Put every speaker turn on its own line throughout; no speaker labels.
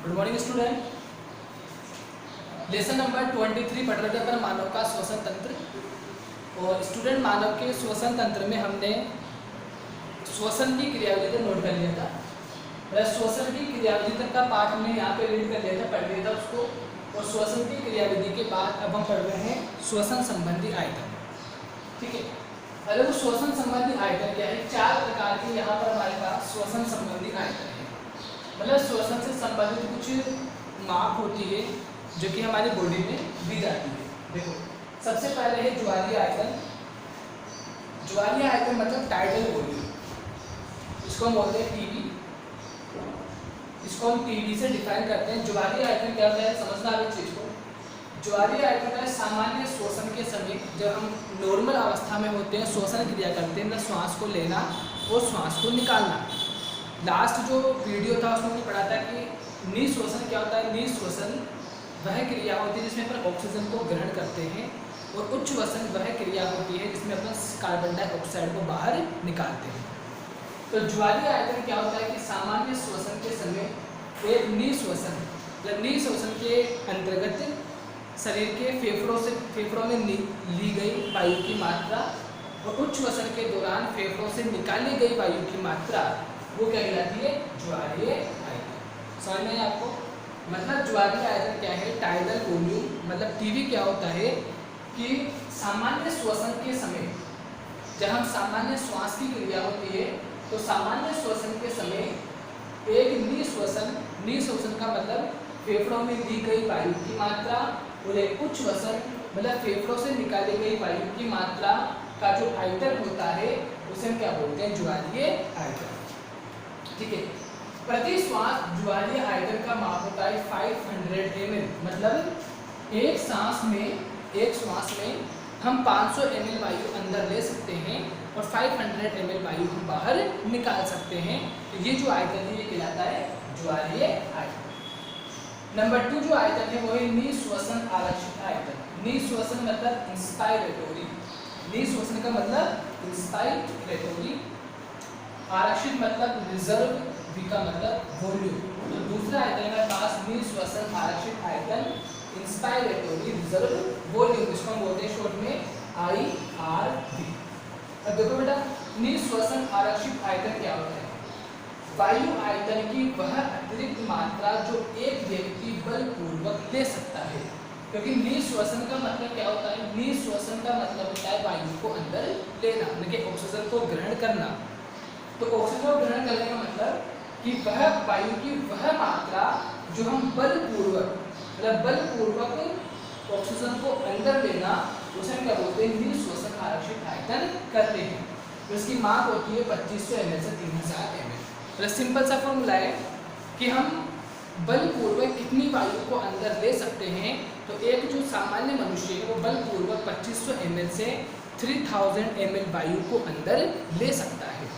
Good morning student. Lesson number 23 पढ़ रहे थे अपन मानव का श्वसन तंत्र। और स्टूडेंट मानव के श्वसन तंत्र में हमने श्वसन की क्रियाविधि नोट कर लिया था। श्वसन की क्रियाविधि तक का पाठ हमने यहाँ पे रीड कर लिया था, पढ़ लिया था उसको। और श्वसन की क्रियाविधि के बाद अब हम पढ़ रहे हैं श्वसन संबंधी आयतन। ठीक है, अरे वो श्वसन संबंधी आयतन क्या है? 4 प्रकार के यहाँ पर हमारे पास श्वसन संबंधी आयतन है। मतलब श्वसन से संबंधित कुछ माप होती है जो कि हमारी बॉडी में दी जाती है। देखो, सबसे पहले है ज्वारीय आयतन। ज्वारीय आयतन मतलब टाइडल वॉल्यूम, इसको हम बोलते हैं टीवी। इसको हम टीवी से डिफाइन करते हैं। ज्वारीय आयतन क्या होता है, समझना आप इस चीज को। ज्वारीय आयतन है सामान्य श्वसन के समय जब हम नॉर्मल अवस्था में होते हैं, श्वसन क्रिया करते हैं, मतलब श्वास को लेना और श्वास को निकालना। लास्ट जो वीडियो था उसमें हमने पढ़ा था कि निःश्वसन क्या होता है। निःश्वसन वह क्रिया होती है जिसमें अपन ऑक्सीजन को ग्रहण करते हैं, और उच्छ्वसन वह क्रिया होती है जिसमें अपन कार्बन डाइऑक्साइड को बाहर निकालते हैं। तो ज्वारीय आयतन क्या होता है कि सामान्य श्वसन के समय एक निःश्वसन, मतलब निःश्वसन के अंतर्गत शरीर के फेफड़ों में ली गई वायु की मात्रा और उच्छ्वसन के दौरान फेफड़ों से निकाली गई वायु की मात्रा वो क्या कहलाती है? ज्वारीय आयतन। समझ में आपको? मतलब ज्वारीय आयतन क्या है? Tidal volume. मतलब टीवी क्या होता है कि सामान्य श्वसन के समय जब हम सामान्य श्वास की क्रिया होती है तो सामान्य श्वसन के समय एक निःश्वसन का मतलब फेफड़ों में ली गई वायु की मात्रा, और एक उच्छ्वसन मतलब फेफड़ों से निकाली गई वायु की मात्रा का जो आयतन होता है उसे हम क्या बोलते हैं? ज्वारीय आयतन। ठीक है, प्रति श्वास ज्वारीय आयतन का माप होता है 500 ml। मतलब एक श्वास में हम 500 ml वायु अंदर ले सकते हैं और 500 ml वायु हम बाहर निकाल सकते हैं। तो ये जो आयतन है ये कहलाता है ज्वारीय आयतन। नंबर 2 जो आयतन है वो है निःश्वसन आरक्षित आयतन। निःश्वसन मतलब इंस्पायरेटरी। निःश्वसन का मतलब इंस्पायरेटरी, आरक्षित मतलब रिजर्व, V का मतलब वॉल्यूम। तो दूसरा आयतन है पास निःश्वसन आरक्षित आयतन, इंस्पायरेटरी रिजर्व वॉल्यूम, इसको हम बोलते हैं शॉर्ट में IRV। अब देखो बेटा, निःश्वसन आरक्षित आयतन क्या होता है? वायु आयतन की वह अतिरिक्त मात्रा जो एक व्यक्ति बलपूर्वक ले सकता है। क्योंकि निःश्वसन का मतलब क्या होता है? निःश्वसन का मतलब होता है वायु को अंदर लेना, यानी ऑक्सीजन को ग्रहण करना। तो ऑक्सीजन को ग्रहण करने का मतलब कि वह वायु की वह मात्रा जो हम बलपूर्वक ऑक्सीजन को अंदर लेना, उसे हम क्या बोलते हैं? निःश्वसन आरक्षित आयतन करते हैं। तो इसकी माप होती है 2500 ml से 3000 ml। तो सिंपल सा फॉर्मूला है कि हम बलपूर्वक कितनी वायु को अंदर ले सकते हैं। तो एक जो सामान्य मनुष्य है वो बलपूर्वक 2500 ml से 3000 ml वायु को अंदर ले सकता है।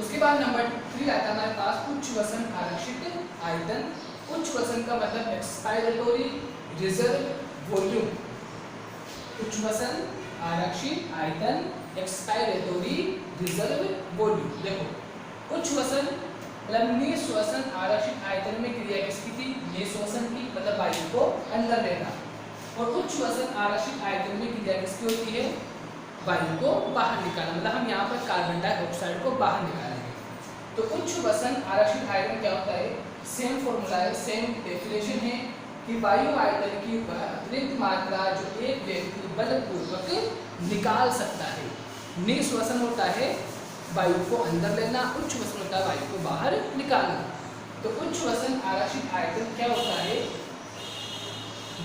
उसके बाद नंबर 3 आता है हमारे पास उच्छ्वसन आरक्षित आयतन। उच्छ्वसन का मतलब एक्सपायरेटरी रिजर्व वॉल्यूम। उच्छ्वसन आरक्षित आयतन, एक्सपायरेटरी रिजर्व वॉल्यूम। देखो, उच्छ्वसन मतलब निःश्वसन आरक्षित आयतन में क्रिया किसकी थी? निःश्वसन की, मतलब वायु को अंदर लेना। और उच्छ्वसन आरक्षित आयतन में क्रिया किसकी होती है? वायु को बाहर निकालना। मतलब हम यहाँ पर कार्बन डाइऑक्साइड को बाहर निकालेंगे। तो उच्छ्वसन आरक्षित आयतन क्या होता है? सेम फॉर्मूला है, सेम डेफिनेशन है कि वायु आयतन की वह अतिरिक्त मात्रा जो एक व्यक्ति बलपूर्वक निकाल सकता है। निःश्वसन होता है वायु को अंदर लेना, उच्छ्वसन होता है वायु को बाहर निकालना। तो उच्छ्वसन आरक्षित आयतन क्या होता है?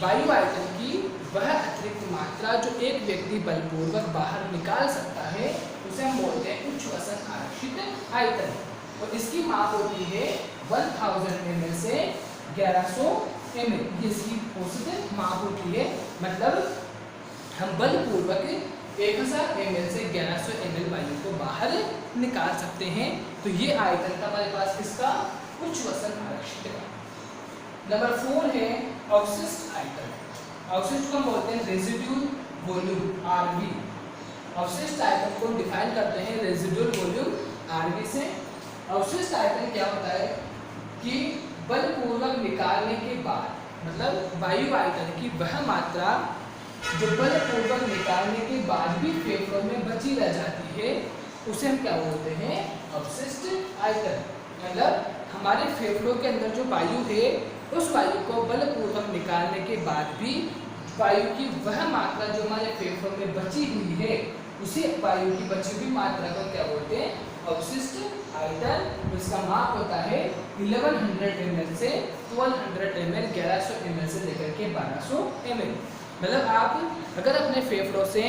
वायु आयतन की वह अतिरिक्त मात्रा जो एक व्यक्ति बलपूर्वक बाहर निकाल सकता है उसे हम बोलते हैं उच्छ्वसन आरक्षित आयतन। और इसकी माप होती है 1000 ml से 1100 ml। ये इसकी औसत माप होती है। मतलब हम बलपूर्वक 1000 ml से 1100 ml वायु को बाहर निकाल सकते हैं। तो ये आयतन था हमारे पास किसका? उच्छ्वसन आरक्षित का। नंबर 4 है अवशिष्ट आयतन। अवशिष्ट को हम बोलते हैं रेजिड्यूल वॉल्यूम, RV। अवशिष्ट आयतन को डिफाइन करते हैं रेजिड्यूल वॉल्यूम RV से। अवशिष्ट आयतन क्या होता है कि बलपूर्वक निकालने के बाद, मतलब वायु आयतन की वह मात्रा जो बलपूर्वक निकालने के बाद भी फेफड़ों में बची रह जाती है, उसे हम क्या बोलते हैं? अवशिष्ट आयतन। मतलब हमारे फेफड़ों के अंदर जो वायु है, उस वायु को बलपूर्वक निकालने के बाद भी वायु की वह मात्रा जो हमारे फेफड़ों में बची हुई है, उसी वायु की बची हुई मात्रा को क्या बोलते हैं? अवशिष्ट आयतन। इसका माप होता है 1100 ml से 1200 ml, 1100 ml से लेकर के 1200 ml। मतलब आप अगर अपने फेफड़ों से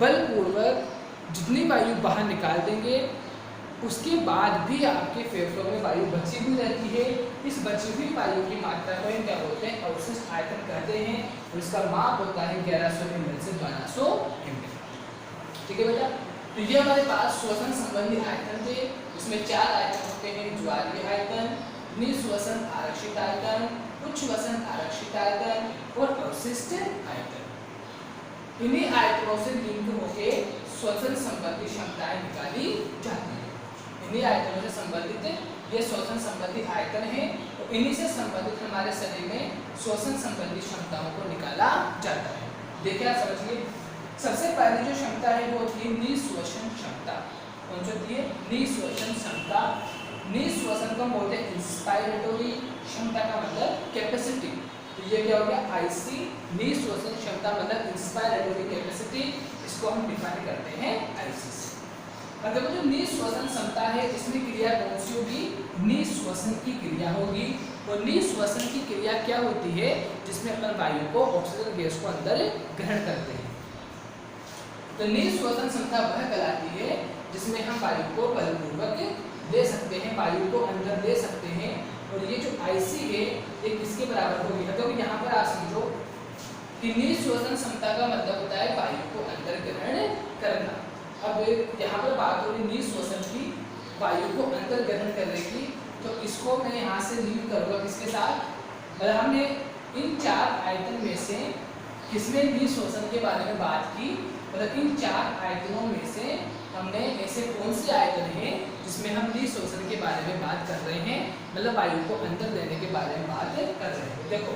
बलपूर्वक जितनी वायु बाहर निकाल देंगे, उसके बाद भी आपके फेफड़ों में वायु बची हुई रहती है, इस बची हुई वायु की मात्रा को हम क्या बोलते हैं? अवशिष्ट आयतन कहते हैं। और इसका माप होता है 1100 ml से 1200 ml। ठीक है बेटा, तो ये हमारे पास श्वसन संबंधी आयतन थे। इसमें 4 आयतन होते हैं: ज्वारीय आयतन, निःश्वसन आरक्षित आयतन, उच्छ्वसन आरक्षित आयतन और अवशिष्ट आयतन। इन्हीं आयतनों से लिंक होकर श्वसन संबंधी क्षमताएं निकाली जाती है। इन्हीं आयतनों से संबंधित ये श्वसन संबंधी आयतन है, तो इन्हीं से संबंधित हमारे शरीर में श्वसन संबंधी क्षमताओं को निकाला जाता है। देखिए, आप समझिए, सबसे पहली जो क्षमता है वो होती है निःश्वसन क्षमता। कौन सी होती है? निःश्वसन क्षमता। निःश्वसन को बोलते हैं इंस्पायरेटरी क्षमता, का मतलब कैपेसिटी। तो ये क्या हो गया? आईसी, निःश्वसन क्षमता मतलब इंस्पायरेटरी कैपेसिटी। इसको हम डिफाइन करते हैं आईसी से। अब देखो, जो निःश्वसन क्षमता है, इसमें क्रिया कौन सी होगी? निःश्वसन की क्रिया होगी। और निःश्वसन की क्रिया क्या होती है? जिसमें अपन वायु को, ऑक्सीजन गैस को अंदर ग्रहण करते हैं। तो निःश्वसन क्षमता वह कहलाती है जिसमें हम वायु को बलपूर्वक ले सकते हैं, वायु को अंदर ले सकते हैं। और ये जो आईसी है, ये किसके बराबर होगी? तो यहाँ पर आप समझो कि निःश्वसन क्षमता का मतलब होता है वायु को अंदर ग्रहण करना। अब यहाँ पर बात हो रही निःश्वसन की, वायु को अंदर ग्रहण करने की। तो इसको मैं यहाँ से लिंक करूँगा किसके साथ? हमने इन 4 आयतन में से किसमें निःश्वसन के बारे में बात की? मतलब इन 4 आयतनों में से हमने ऐसे कौन से आयतन हैं जिसमें हम निःश्वसन के बारे में बात कर रहे हैं, मतलब वायु को अंदर लेने के बारे में बात कर रहे हैं। देखो,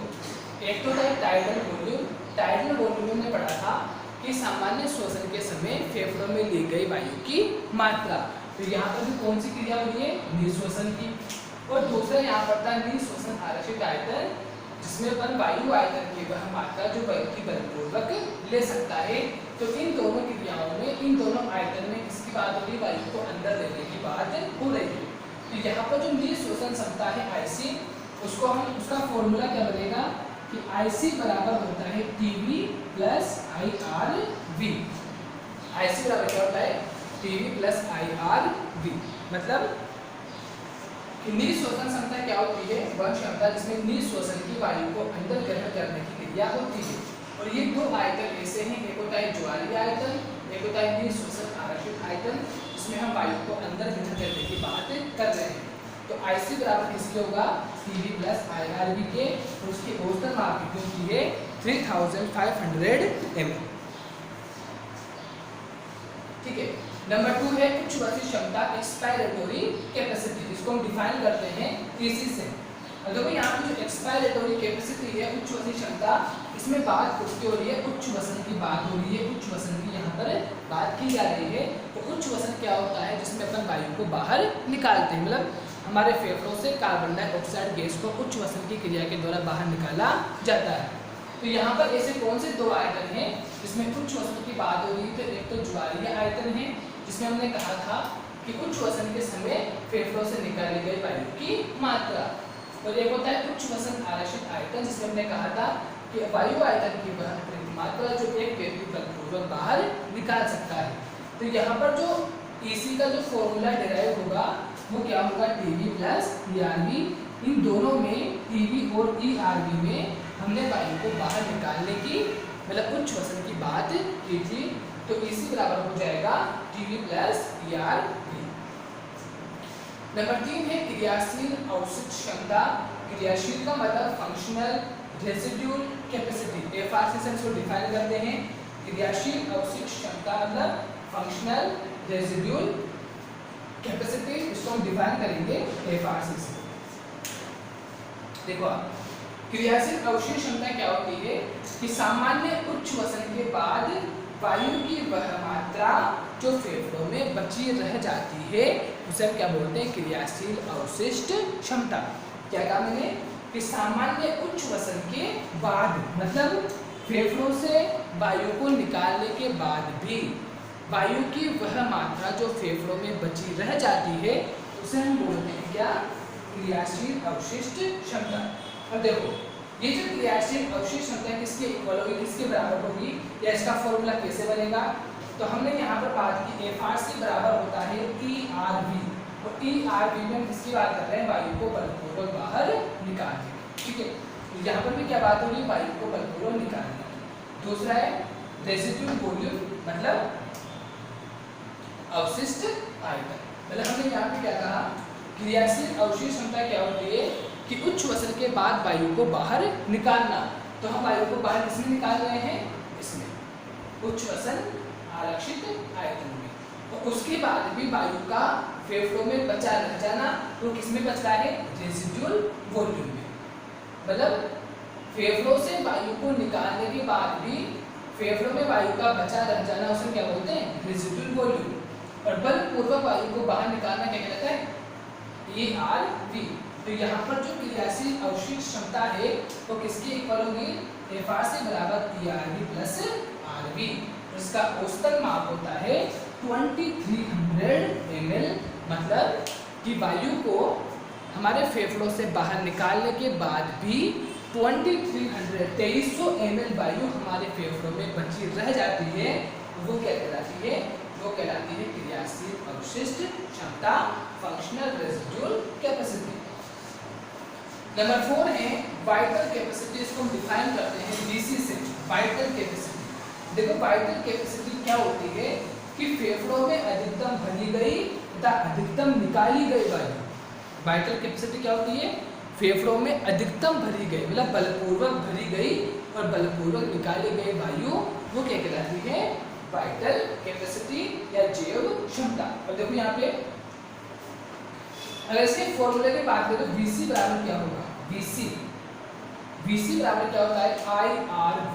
एक तो है टाइडल वॉल्यूम। टाइडल वॉल्यूम में पढ़ा था कि सामान्य श्वसन के समय फेफड़ों में ली गई वायु की मात्रा। तो यहाँ पर भी कौन सी क्रिया हो रही है? निःश्वसन की। और दूसरा यहाँ पर था निःश्वसन आरक्षित आयतन, जिसमें अपन वायु आयतन की वह मात्रा जो व्यक्ति बलपूर्वक ले सकता है। तो इन दोनों क्रियाओं में, इन दोनों आयतन में किसकी बात हो रही है? वायु को अंदर लेने की बात हो रही है। तो यहाँ पर जो निःश्वसन क्षमता है आईसी, उसको हम, उसका फॉर्मूला क्या बनेगा कि आईसी बराबर होता है टीवी प्लस IRV। आईसी बराबर क्या होता है? TV plus IRV। मतलब निःश्वसन क्षमता क्या होती है? वह क्षमता जिसमें निःश्वसन की वायु को अंदर ग्रहण करने की क्रिया होती है। और ये 2 आयतन ऐसे हैं, एक होता है ज्वारीय आयतन, एक होता है निःश्वसन आरक्षित आयतन, जिसमें हम वायु को अंदर ग्रहण करने की बात कर रहे हैं। तो आईसी बराबर किसके होगा? टीवी प्लस IRV के। और उसकी औसतन माप कितनी है? 3500 ml। ठीक है। नंबर 2 है उच्छ्वसित क्षमता, एक्सपायरेटरी कैपेसिटी। इसको हम डिफाइन करते हैं इसी से। देखो, यहाँ पर जो एक्सपायरेटरी कैपेसिटी है, उच्छ्वसित क्षमता, इसमें बात किसकी हो रही है? उच्छ्वसन की बात हो रही है। उच्छ्वसन की यहाँ पर बात की जा रही है। तो उच्छ्वसन क्या होता है? जिसमें अपन वायु को बाहर निकालते हैं, मतलब हमारे फेफड़ों से कार्बन डाइऑक्साइड गैस को उच्छ्वसन की क्रिया के द्वारा बाहर निकाला जाता है। तो यहाँ पर ऐसे कौन से 2 आयतन हैं जिसमें उच्छ्वसन की बात हो रही है? तो एक तो ज्वारीय आयतन है, जिसमें हमने कहा था कि उच्छ्वसन के समय फेफड़ों से निकाली गई वायु की मात्रा। और एक होता है उच्छ्वसन आरक्षित आयतन, जिसमें हमने कहा था कि वायु आयतन की वह अतिरिक्त मात्रा जो एक व्यक्ति बलपूर्वक बाहर निकाल सकता है। तो यहाँ पर जो ईसी का जो फॉर्मूला डिराइव होगा वो क्या होगा? TV plus ERV। इन दोनों में, टीवी और ERV में, हमने वायु को बाहर निकालने की, मतलब उच्छ्वसन की बात की थी। तो इसी बराबर हो जाएगा टीवी प्लस ERV। नंबर 3 है क्रियाशील अवशिष्ट क्षमता। क्रियाशील का मतलब फंक्शनल रेसिड्यूल कैपेसिटी। FRC से इसको डिफाइन करते हैं। क्रियाशील अवशिष्ट क्षमता मतलब फंक्शनल रेसिड्यूल कैपेसिटी, इसको हम डिफाइन करेंगे FRC से। देखो आप, क्रियाशील अवशेष क्षमता क्या होती है कि सामान्य उच्च वसन के बाद वायु की वह मात्रा जो फेफड़ों में बची रह जाती है उसे हम क्या बोलते हैं, क्रियाशील अवशिष्ट क्षमता। क्या कहा मैंने कि सामान्य उच्च वसन के बाद, मतलब फेफड़ों से वायु को निकालने के बाद भी वायु की वह मात्रा जो फेफड़ों में बची रह जाती है उसे हम बोलते हैं क्या, क्रियाशील अवशिष्ट क्षमता। अब देखो ये जो क्रियाशील अवशिष्ट क्षमता किसके इक्वल होगी, किसके बराबर होगी, या इसका फॉर्मूला कैसे बनेगा, तो हमने यहाँ पर बात की एफआरसी बराबर होता है ईआरवी, और ईआरवी में हम किसकी बात कर रहे हैं, वायु को बलपूर्वक बाहर निकालने, ठीक है। तो यहाँ पर भी क्या बात होगी, वायु को बलपूर्वक निकालने। दूसरा है रेसिड्यूल वॉल्यूम, मतलब अवशिष्ट आयतन। मतलब हमने यहाँ पे क्या कहा, क्रियाशील अवशिष्ट क्षमता क्या होती है कि उच्च वसन के बाद वायु को बाहर निकालना। तो हम वायु को बाहर किसमें निकाल रहे हैं, इसमें उच्च वसन आरक्षित आयतन में, और उसके बाद भी वायु का फेफड़ों में बचा रह जाना, तो किसमें बच रहा है, रेसिड्यूल वॉल्यूम में। मतलब फेफड़ों से वायु को निकालने के बाद भी फेफड़ों में वायु का बचा रह जाना उसे क्या बोलते हैं, रेसिड्यूल वॉल्यूम। और बलपूर्वक वायु को बाहर निकालना क्या कहलाता है, ईआरवी। तो यहाँ पर जो क्रियाशील अवशिष्ट क्षमता है वो किसके इक्वल होगी, एफआरसी बराबर ईआरवी प्लस आरवी। इसका औसतन माप होता है 2300 ml। मतलब कि वायु को हमारे फेफड़ों से बाहर निकालने के बाद भी 2300 ml वायु हमारे फेफड़ों में बची रह जाती है, वो क्या कहलाती है, वो कहलाती है क्रियाशील अवशिष्ट क्षमता, फंक्शनल रेसिड्यूल कैपेसिटी। नंबर 4 है वाइटल कैपेसिटी। इसको हम डिफाइन करते हैं डीसी से, वाइटल कैपेसिटी। देखो वाइटल कैपेसिटी क्या होती है कि फेफड़ों में अधिकतम भरी गई तथा अधिकतम निकाली गई वायु। वाइटल कैपेसिटी क्या होती है, फेफड़ों में अधिकतम भरी गई, मतलब बलपूर्वक भरी गई और बलपूर्वक निकाली गई वायु, वो क्या कहलाती है, वाइटल कैपेसिटी या जैव क्षमता। और देखो यहाँ पे अगर इसके फॉर्मूले की बात करें तो VC बराबर क्या होगा, VC बराबर क्या होता है, IRV।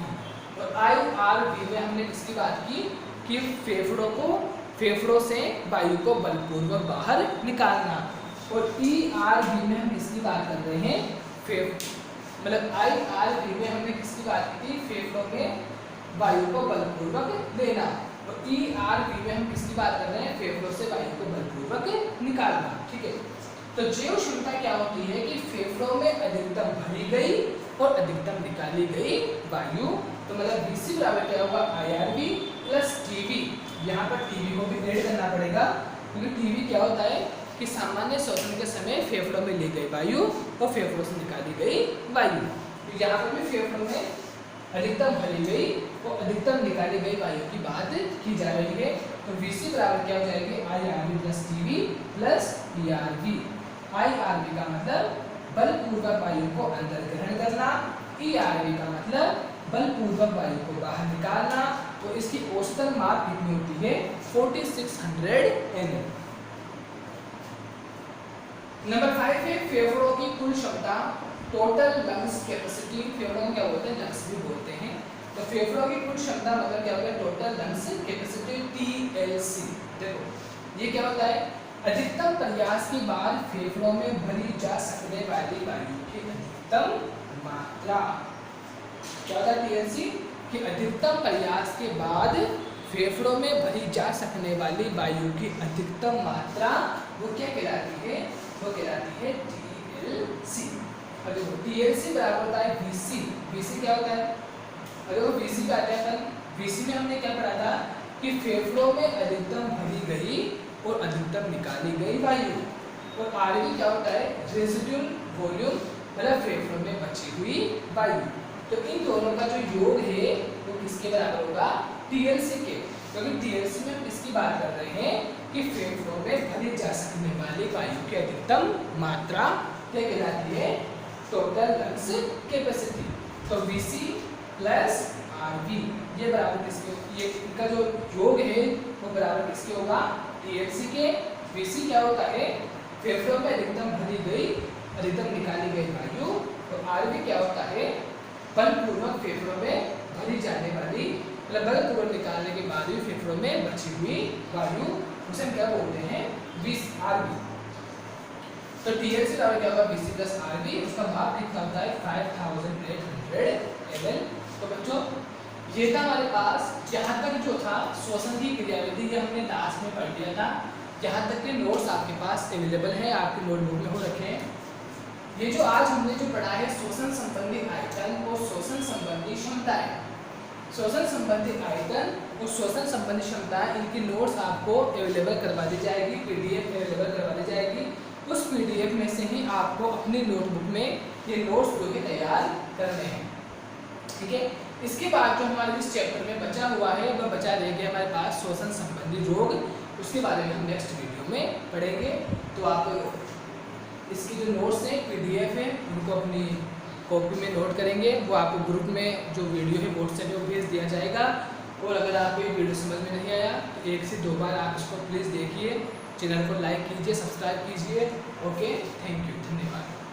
और IRV में हमने किसकी बात की कि फेफड़ों से वायु को बलपूर्वक बाहर निकालना। और ERV में हम किसकी बात कर रहे हैं, मतलब IRV में हमने किसकी बात की थी, फेफड़ों में वायु को बलपूर्वक लेना। और ERV में हम किसकी बात कर रहे हैं, फेफड़ों से वायु को बलपूर्वक निकालना, ठीक है। तो जैव क्षमता क्या होती है कि फेफड़ों में अधिकतम भरी गई और अधिकतम निकाली गई वायु। तो मतलब VC बराबर क्या होगा, IRV प्लस TV। यहाँ पर TV को भी ऐड करना पड़ेगा, क्योंकि TV क्या होता है कि सामान्य शोषण के समय फेफड़ों में ली गई वायु और फेफड़ों से निकाली गई वायु। तो यहाँ पर भी फेफड़ों में अधिकतम भरी गई और अधिकतम निकाली गई वायु की बात की जा रही है। तो VC बराबर क्या हो जाएगी, IRV plus TV plus ERV। IRV का मतलब बलपूर्वक वायु को अंदर ग्रहण करना, ERV का मतलब बलपूर्वक वायु को बाहर निकालना। तो इसकी औसतन माप कितनी होती है, 4600 ml। नंबर 5 है फेफड़ों की कुल क्षमता, टोटल लंग्स कैपेसिटी। फेफड़ों को क्या बोलते हैं, लंग्स भी बोलते हैं। तो फेफड़ों की कुल क्षमता मतलब क्या होता है, टोटल लंग्स कैपेसिटी TLC। देखो ये क्या होता है, अधिकतम प्रयास के बाद फेफड़ों में भरी जा सकने वाली वायु की अधिकतम मात्रा। क्या होता है TLC, कि अधिकतम प्रयास के बाद फेफड़ों में भरी जा सकने वाली वायु की अधिकतम मात्रा वो क्या कहलाती है, वो कहलाती है TLC। और देखो TLC बराबर होता है VC। VC क्या होता है, अगर वो VC का अध्ययन, VC में हमने क्या पढ़ा था कि फेफड़ों में अधिकतम भरी गई और अधिकतम निकाली गई वायु। और RV क्या होता है, रेसिड्यूल वॉल्यूम, मतलब फेफड़ों में बची हुई वायु। तो इन दोनों का जो योग है वो किसके बराबर होगा, TLC के। क्योंकि TLC में हम इसकी बात कर रहे हैं कि फेफड़ों में भरी जा सकने वाली वायु की अधिकतम मात्रा क्या कहलाती है, टोटल लंग्स कैपेसिटी। तो VC प्लस RV ये बराबर किसके, ये इनका जो योग है वो बराबर किसके होगा, TLC के। VC क्या होता है, फेफड़ों में अधिकतम भरी गई अधिकतम निकाली गई वायु तो आरबी क्या होता है, बलपूर्वक फेफड़ों में भरी जाने वाली, मतलब बलपूर्वक निकालने के बाद भी फेफड़ों में बची हुई वायु, उसे हम क्या बोलते हैं, आरबी। तो टीएलसी बराबर क्या होगा, बीसी प्लस आरबी, उसका भाग कितना होता है 5800 ml। तो बच्चों ये था हमारे पास, यहाँ तक जो था श्वसन की क्रियाविधि, ये हमने लास्ट में पढ़ लिया था। यहाँ तक के नोट्स आपके पास अवेलेबल है, आपके नोटबुक में हो रखे हैं। ये जो आज हमने जो पढ़ा है श्वसन संबंधी आयतन और श्वसन संबंधी क्षमताएं, श्वसन संबंधी आयतन और श्वसन संबंधी क्षमताएं, इनकी नोट्स आपको अवेलेबल करवा दी जाएगी, पीडीएफ अवेलेबल करवा दी जाएगी। उस पीडीएफ में से ही आपको अपनी नोटबुक में ये नोट्स जो है तैयार करने हैं, ठीक है। इसके बाद जो हमारे इस चैप्टर में बचा हुआ है, वह बचा रह गया हमारे पास श्वसन संबंधी रोग, उसके बारे में हम नेक्स्ट वीडियो में पढ़ेंगे। तो आप इसकी जो नोट्स हैं, पीडीएफ है, उनको अपनी कॉपी में नोट करेंगे, वो आपको ग्रुप में जो वीडियो है व्हाट्सएप पे भेज दिया जाएगा। और अगर आपको ये वीडियो समझ में नहीं आया तो 1 से 2 बार आप इसको प्लीज़ देखिए, चैनल को लाइक कीजिए, सब्सक्राइब कीजिए। ओके, थैंक यू, धन्यवाद।